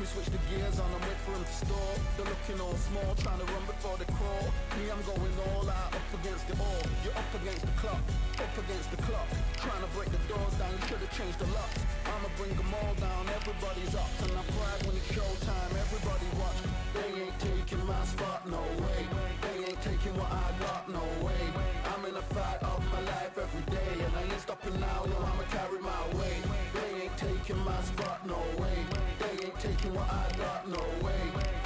me switch the gears on and wait for him to stall. They're looking all small, trying to run before they crawl. Me, I'm going all out, up against the all. You're up against the clock, up against the clock. Trying to break the doors down, you should have changed the lock. I'ma bring them all down, everybody's up. And I pride when it's showtime, everybody watch. They ain't taking my spot, no way. They ain't taking what I got, no way. I'm in a fight of my life every day, and I ain't stopping now, yo, I'ma carry my weight. They ain't taking my spot, no way. They ain't taking what I got, no way.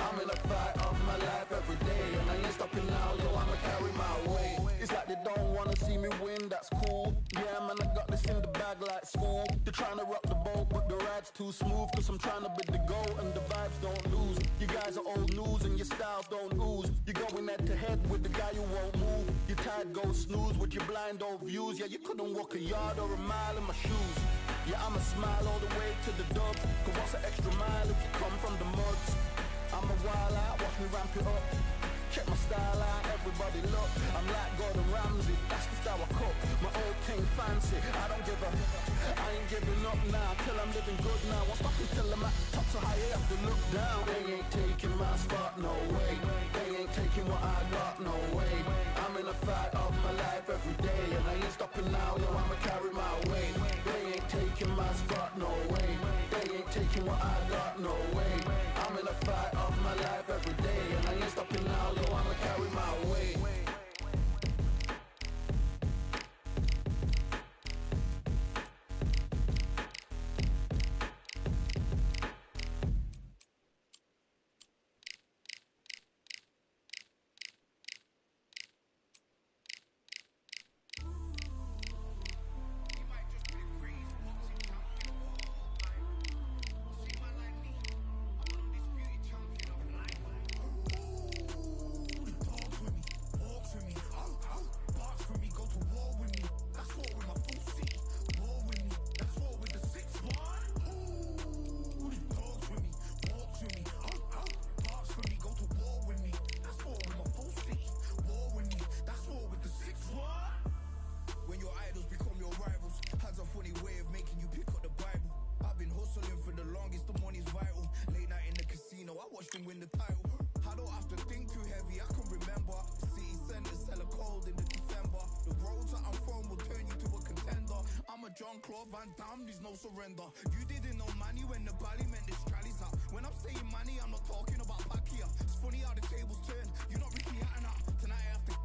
I'm in a fight of my life every day, and I ain't stopping now, yo, I'ma carry my weight. It's like they don't wanna see me win, that's cool. Yeah, man, I got this in the bag like school. They're trying to rock the boat, but the ride's too smooth. Cause I'm trying to bid the goal, and the vibes don't lose. You guys are old news, and your styles don't ooze. You're going head to head with the guy who won't move. Your tide goes snooze with your blind old views. Yeah, you couldn't walk a yard or a mile in my shoes. Yeah, I'ma smile all the way to the dubs. Cause what's an extra mile if you come from the muds? I'm a wild out, watch me ramp it up. Check my style out, everybody look. I'm like Gordon Ramsay, that's the style I cook. My old thing fancy, I don't give a. I ain't giving up now, till I'm living good now. Won't stop until I'm at the top, so high I have to look down. They ain't taking my spot, no way. They ain't taking what I got, no way. I'm in a fight of my life every day, and I ain't stopping now, yo, I'ma carry my weight. They ain't taking my spot, no way. They ain't taking what I got, no way. I'm in a fight of my life every day, and I ain't stopping now, yo, I'ma carry my weight. Surrender. You didn't know money when the bally meant this trally's up. When I'm saying money, I'm not talking about Pacquiao. It's funny how the tables turn. You're not Ricky Hatton up. Tonight I have to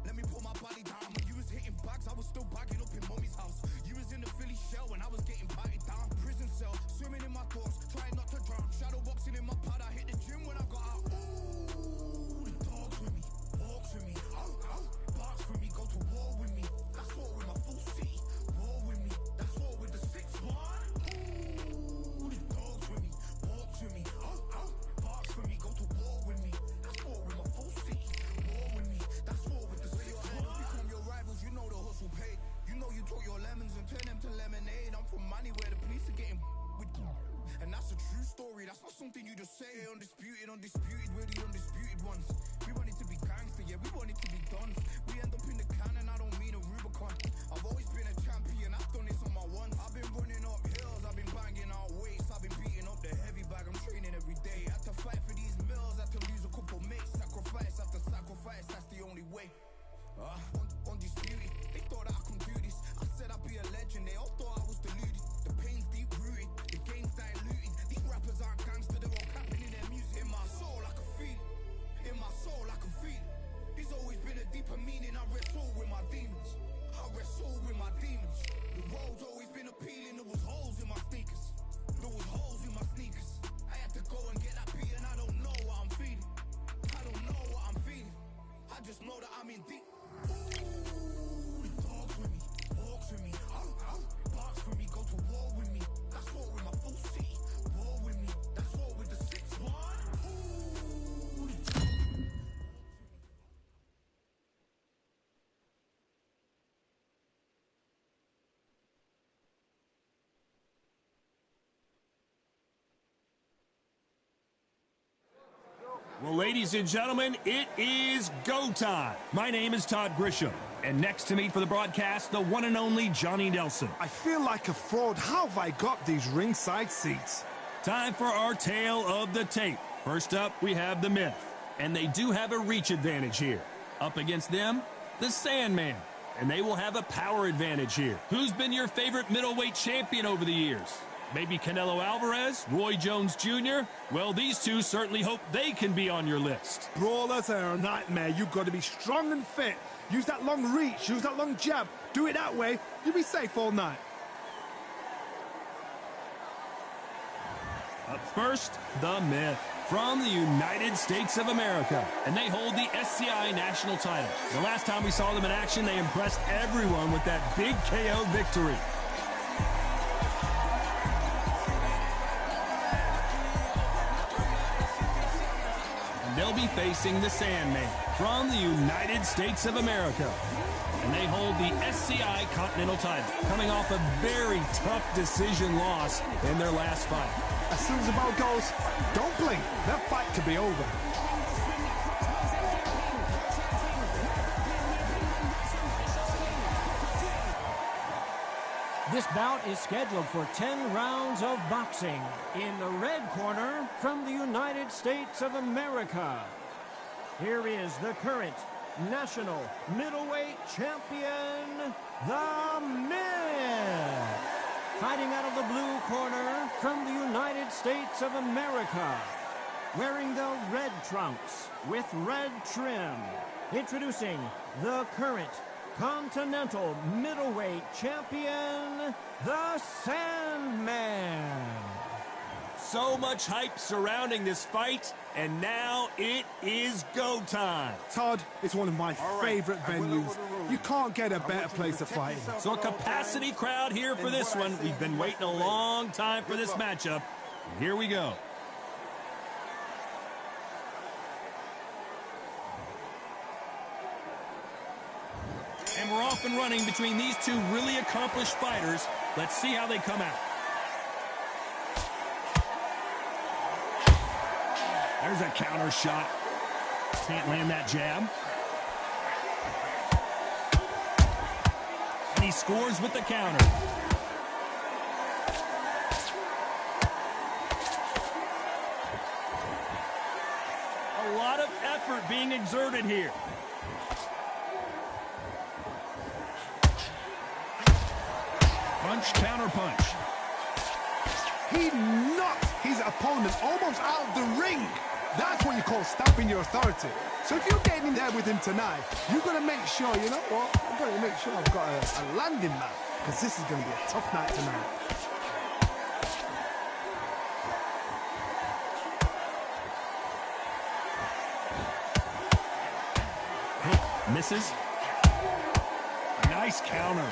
let me put my body down. When you was hitting bags, I was still bagging up in mommy's house. You was in the Philly shell when I was getting batted down. Prison cell, swimming in my thoughts, trying not to drown. Shadow boxing in my pad, I hit the gym when I got out. Ooh, the dogs with me, walks with me. Barks with me, go to war with me. That's war with my full city. War with me, that's war with the 6-1. Ooh, the dogs with me, walks with me. Barks with me, go to war with me. That's war with my full city. War with me, that's war with the 6-1. Become your rivals, you know the hustle paid. You know you took your lemons and turn them to lemonade. I'm from money where the police are getting with you. And that's a true story, that's not something you just say. Undisputed, we're the undisputed ones. We want it to be gangster, yeah, we want it to be done. We end up in the can and I don't mean a Rubicon. I've always been a champion, I've done this on my ones. I've been running up hills, I've been banging out weights. I've been beating up the heavy bag, I'm training every day. Had to fight for these mills, had to lose a couple mates. Sacrifice after sacrifice, that's the only way. Undisputed, they thought I could do this. I said I'd be a legend, they all thought I was deluded. The pain's deep rooted, the game's diluted. These rappers aren't gangster, they're all capping in their music. In my soul I can feel it, in my soul I can feel it. There's always been a deeper meaning, I wrestle with my demons. I wrestle with my demons. The road's always been appealing, there was holes in my sneakers. There was holes in my sneakers. I had to go and get that beat and I don't know what I'm feeling. I don't know what I'm feeling. I just know that I'm in deep. Ooh, the dogs with me, walks with me. Barks with me, go to war with me. That's war with my full city. War with me, that's war with the 6-1. Ooh, Well, ladies and gentlemen, it is go time. My name is Todd Grisham, and next to me for the broadcast, the one and only Johnny Nelson. I feel like a fraud. How have I got these ringside seats? Time for our tale of the tape. First up, we have the Myth. And they do have a reach advantage here. Up against them, the Sandman. And they will have a power advantage here. Who's been your favorite middleweight champion over the years? Maybe Canelo Alvarez, Roy Jones Jr.? Well, these two certainly hope they can be on your list. Brawlers are a nightmare. You've got to be strong and fit. Use that long reach, use that long jab. Do it that way, you'll be safe all night. Up first, the Myth. From the United States of America. And they hold the SCI national title. The last time we saw them in action, they impressed everyone with that big KO victory. And they'll be facing the Sandman from the United States of America. And they hold the SCI Continental title, coming off a very tough decision loss in their last fight. As soon as the ball goes, don't blink. That fight could be over. This bout is scheduled for 10 rounds of boxing. In the red corner, from the United States of America, here is the current national middleweight champion, the Myth. Fighting out of the blue corner, from the United States of America, wearing the red trunks with red trim, introducing the current Continental middleweight champion, the Sandman. So much hype surrounding this fight, and now it is go time. Todd, it's one of my favorite venues. You can't get a better place to fight. So a capacity crowd here for this one. We've been waiting a long time for this matchup. Here we go. And we're off and running between these two really accomplished fighters. Let's see how they come out. There's a counter shot. Can't land that jab. And he scores with the counter. A lot of effort being exerted here. Punch, counter punch. He knocked his opponent almost out of the ring. That's what you call stamping your authority. So if you're getting in there with him tonight, you've got to make sure, you know what? I've got to make sure I've got a landing mat, because this is going to be a tough night tonight. Misses. Nice counter.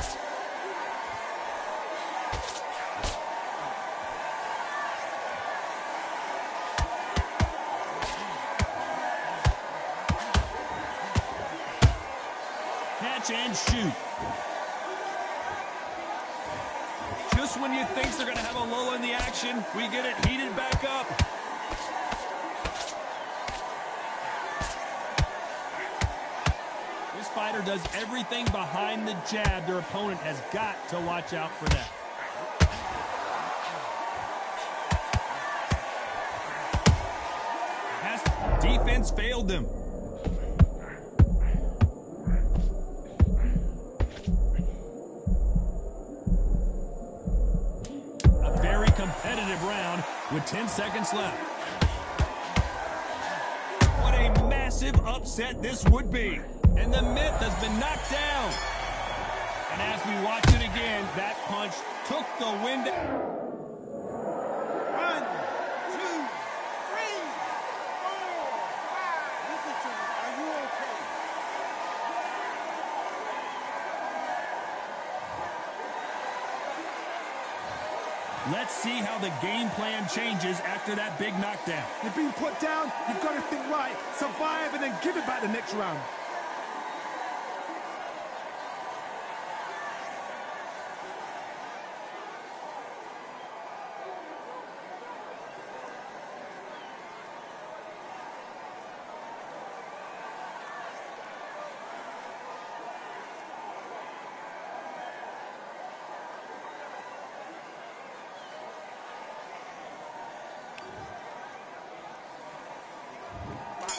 Catch and shoot. Just when you think they're going to have a lull in the action, we get it heated back up. This fighter does everything behind the jab. Their opponent has got to watch out for that. Defense failed them. A very competitive round with 10 seconds left. What a massive upset this would be. And the Myth has been knocked down. And as we watch it again, that punch took the wind. 1, 2, 3, 4, 5. Listen to me. Are you okay? Let's see how the game plan changes after that big knockdown. You've been put down. You've got to think right, survive, and then give it back the next round.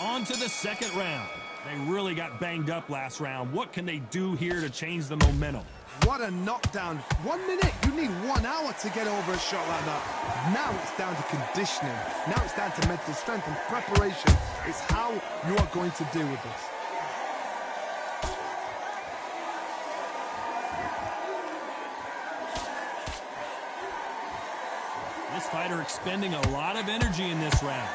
On to the second round. They really got banged up last round. What can they do here to change the momentum? What a knockdown. 1 minute, you need 1 hour to get over a shot like that. Now it's down to conditioning. Now it's down to mental strength and preparation. It's how you are going to deal with this. This fighter expending a lot of energy in this round.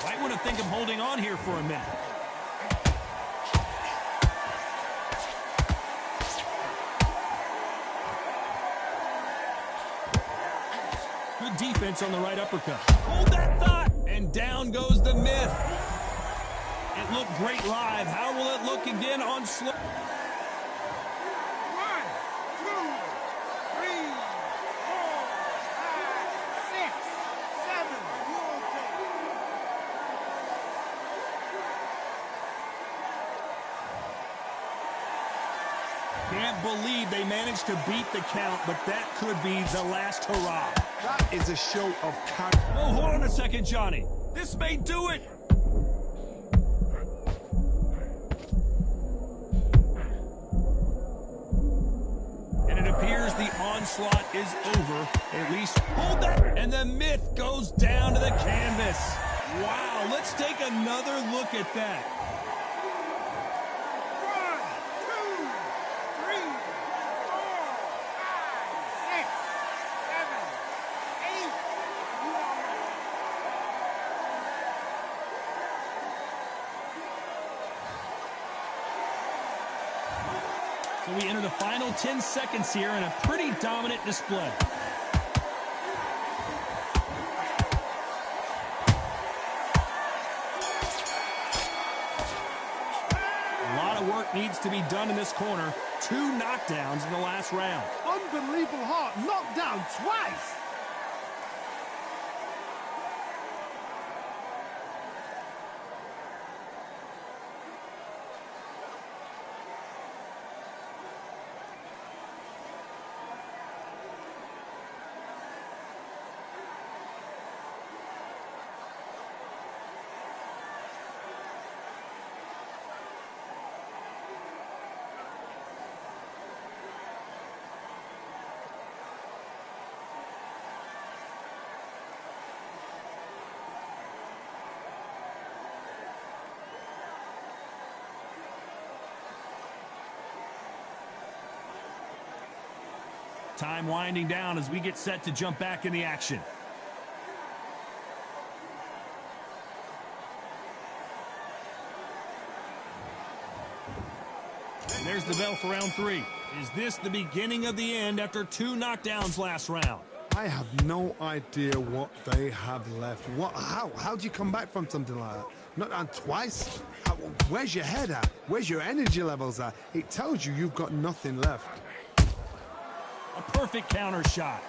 Might want to think of holding on here for a minute. Good defense on the right uppercut. Hold that thought! And down goes the Myth. It looked great live. How will it look again on slow? Can't believe they managed to beat the count, but that could be the last hurrah. That is a show of character. Oh, hold on a second, Johnny. This may do it. And it appears the onslaught is over. At least hold that. And the Myth goes down to the canvas. Wow, let's take another look at that. So we enter the final 10 seconds here in a pretty dominant display. A lot of work needs to be done in this corner. 2 knockdowns in the last round. Unbelievable heart, knocked down twice. Time winding down as we get set to jump back in the action. And there's the bell for round 3. Is this the beginning of the end after 2 knockdowns last round? I have no idea what they have left. How do you come back from something like that? Not down twice? Where's your head at? Where's your energy levels at? It tells you you've got nothing left. A perfect counter shot.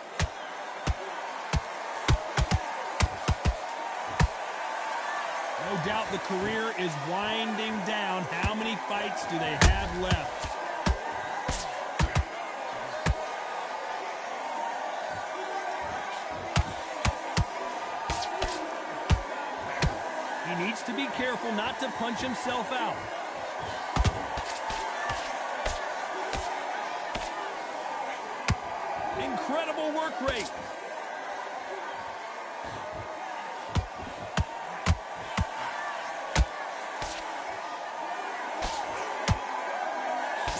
No doubt the career is winding down. How many fights do they have left? He needs to be careful not to punch himself out. Incredible work rate.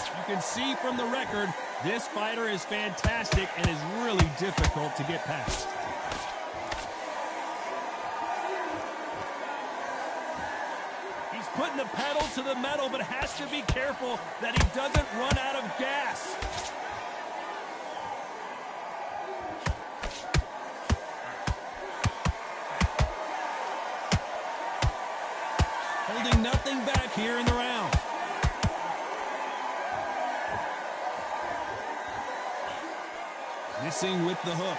You can see from the record, this fighter is fantastic and is really difficult to get past. He's putting the pedal to the metal, but has to be careful that he doesn't run out of gas. Holding nothing back here in the round. Missing with the hook.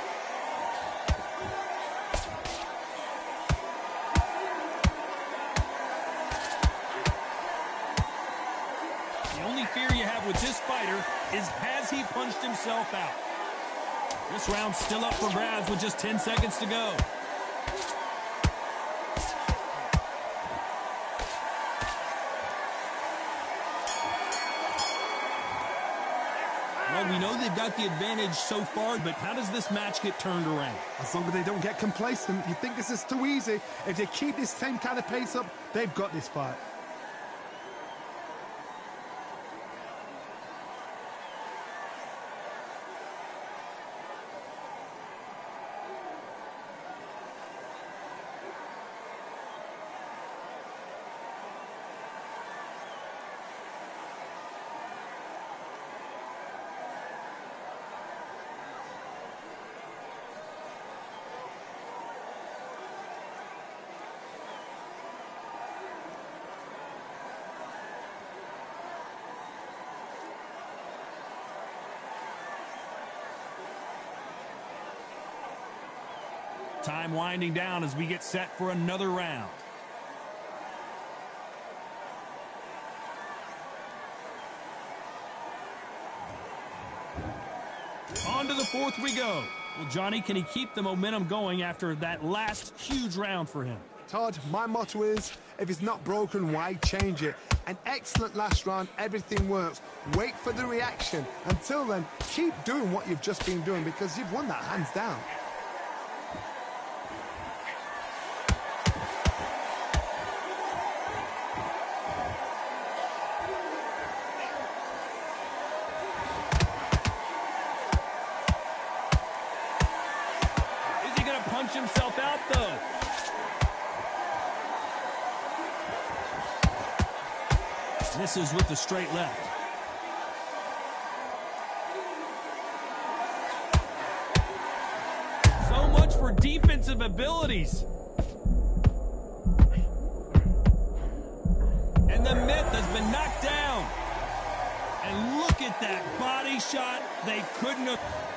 The only fear you have with this fighter is, has he punched himself out? This round's still up for grabs with just 10 seconds to go. Well, we know they've got the advantage so far, but how does this match get turned around? As long as they don't get complacent, you think this is too easy. If they keep this same kind of pace up, they've got this fight. Time winding down as we get set for another round. On to the fourth we go. Well, Johnny, can he keep the momentum going after that last huge round for him? Todd, my motto is, if it's not broken, why change it? An excellent last round, everything works. Wait for the reaction. Until then, keep doing what you've just been doing because you've won that hands down. Himself out though. Misses with the straight left. So much for defensive abilities. And the Myth has been knocked down. And look at that body shot. They couldn't have...